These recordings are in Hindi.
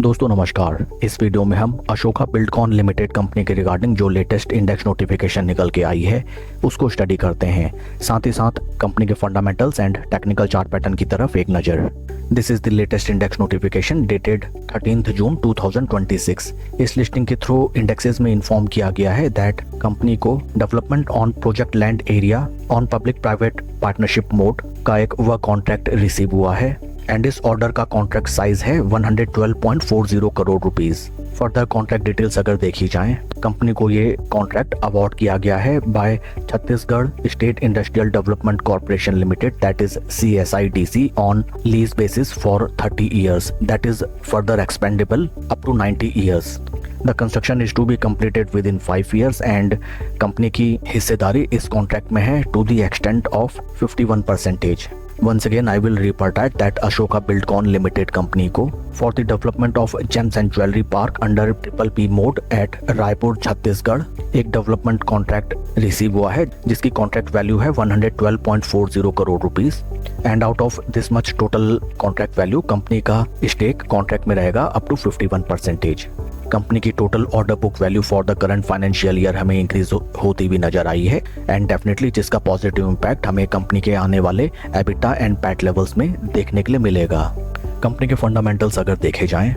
दोस्तों नमस्कार। इस वीडियो में हम अशोका बिल्डकॉन लिमिटेड कंपनी के रिगार्डिंग जो लेटेस्ट इंडेक्स नोटिफिकेशन निकल के आई है उसको स्टडी करते हैं। साथ ही साथ कंपनी के fundamentals and technical chart pattern की तरफ एक नज़र। This is the latest index notification dated 13 जून 2026। इस लिस्टिंग के थ्रू इंडेक्सेस में इन्फॉर्म किया गया है दैट कंपनी को development on project land area on public private partnership mode का एक वर्क कॉन्ट्रैक्ट रिसीव हुआ है एंड इस ऑर्डर का कॉन्ट्रैक्ट साइज है 112.40 crore rupees. Further contract details अगर देखी जाएं, कंपनी को ये कॉन्ट्रैक्ट अवार्ड किया गया है by Chhattisgarh state industrial development corporation limited that is CSIDC on lease basis for 30 years that is further expendable up to 90 years. The construction is to be completed within 5 years and company की हिस्सेदारी इस कॉन्ट्रैक्ट में है to the extent of 51%। Once again, I will reiterate that Ashoka Buildcon Limited company को for the development of Gems and Jewelry Park under PPP mode at Raipur Chhattisgarh एक डेवलपमेंट कॉन्ट्रैक्ट रिसीव हुआ है जिसकी कॉन्ट्रैक्ट वैल्यू है 112.40 crore rupees and out of this much total contract value company का स्टेक कॉन्ट्रैक्ट में रहेगा अप टू 51%। कंपनी की total order book value for the current financial year हमें इंक्रीज होती हुई नजर आई है एंड डेफिनेटली जिसका पॉजिटिव इम्पैक्ट हमें कंपनी के आने वाले एबिटा एंड पैट लेवल्स में देखने के लिए मिलेगा। कंपनी के फंडामेंटल्स अगर देखे जाएं,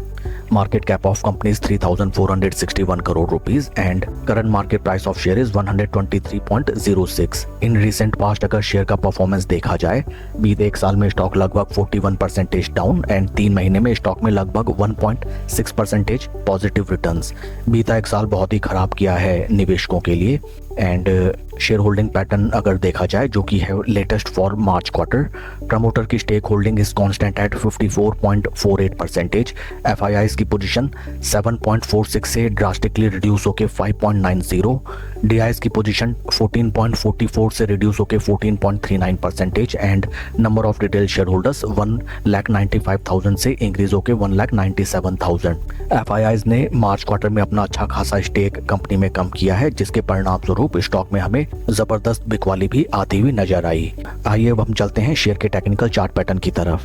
market cap of company is 3,461 crore rupees and current market price of share is 123.06। In recent past अगर शेयर का परफॉर्मेंस देखा जाए, बीते एक साल में स्टॉक लगभग 41% डाउन एंड 3 महीने में स्टॉक में लगभग 1.6% पॉजिटिव रिटर्न्स। बीता एक साल बहुत ही खराब किया है निवेशकों के लिए एंड शेयर होल्डिंग पैटर्न अगर देखा जाए जो कि है latest for March quarter, promoter की stake holding is constant at 54.48%। FIIs की पोजीशन 7.46 से ड्रास्टिकली रिड्यूस होकर 5.90। DIs की पोजीशन 14.44 से रिड्यूस होकर 14.39% and number of retail share holders 1,95,000 से इंक्रीज होकर 1,97,000। FIIs ने मार्च क्वार्टर में अपना अच्छा खासा स्टेक कंपनी में कम किया है जिसके परिणाम स्वरूप स्टॉक में हमें जबरदस्त बिकवाली भी आती हुई नजर आई। आइए अब हम चलते हैं शेयर के टेक्निकल चार्ट पैटर्न की तरफ।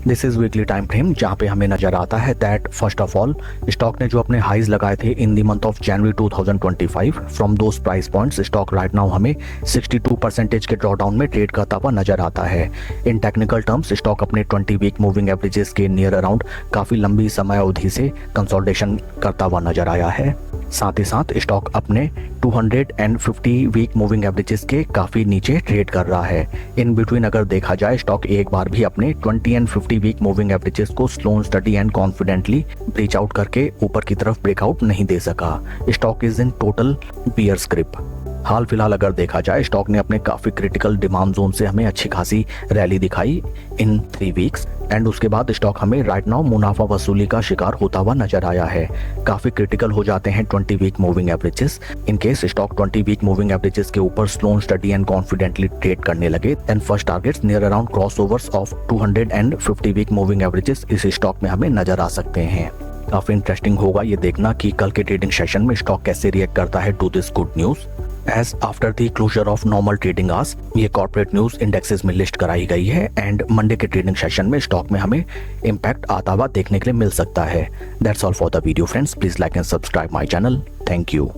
This is weekly time frame जहां पे हमें नजर आता है that first of all stock ने जो अपने हाईज लगाए थे in the month of January 2025 from those price points stock right now हमें 62% के ड्रॉडाउन में ट्रेड करता हुआ नजर आता है। इन टेक्निकल टर्म्स स्टॉक अपने 20 वीक मूविंग एवरेजेस के नियर अराउंड काफी लंबी समय अवधि से कंसोलिडेशन करता हुआ नजर आया है। साथ ही साथ स्टॉक अपने 250 वीक मूविंग एवरेजेस के काफी नीचे ट्रेड कर रहा है। इन बिटवीन अगर देखा जाए स्टॉक एक बार भी अपने 20 एंड 50 वीक मूविंग एवरेजेस को slow study and confidently breach out करके ऊपर की तरफ ब्रेकआउट नहीं दे सका। Stock is in total bear grip. हाल फिलहाल अगर देखा जाए स्टॉक ने अपने काफी क्रिटिकल डिमांड जोन से हमें अच्छी खासी रैली दिखाई इन 3 वीक्स एंड उसके बाद स्टॉक हमें राइट नाउ मुनाफा वसूली का शिकार होता हुआ नजर आया है। काफी क्रिटिकल हो जाते हैं 20 week moving averages. In case stock 20 week moving averages के ऊपर slow study and confidently trade करने लगे then first targets near around crossovers of 250 week moving averages इस स्टॉक में हमें नजर आ सकते हैं। काफी इंटरेस्टिंग होगा ये देखना कि कल के ट्रेडिंग सेशन में स्टॉक कैसे रिएक्ट करता है to this good news. As after the closure of normal trading hours ये कॉर्पोरेट न्यूज इंडेक्सेस में लिस्ट कराई गई है एंड मंडे के ट्रेडिंग सेशन में स्टॉक में हमें इम्पैक्ट आता हुआ देखने के लिए मिल सकता है। That's all for the video friends, please like and subscribe my channel. Thank you.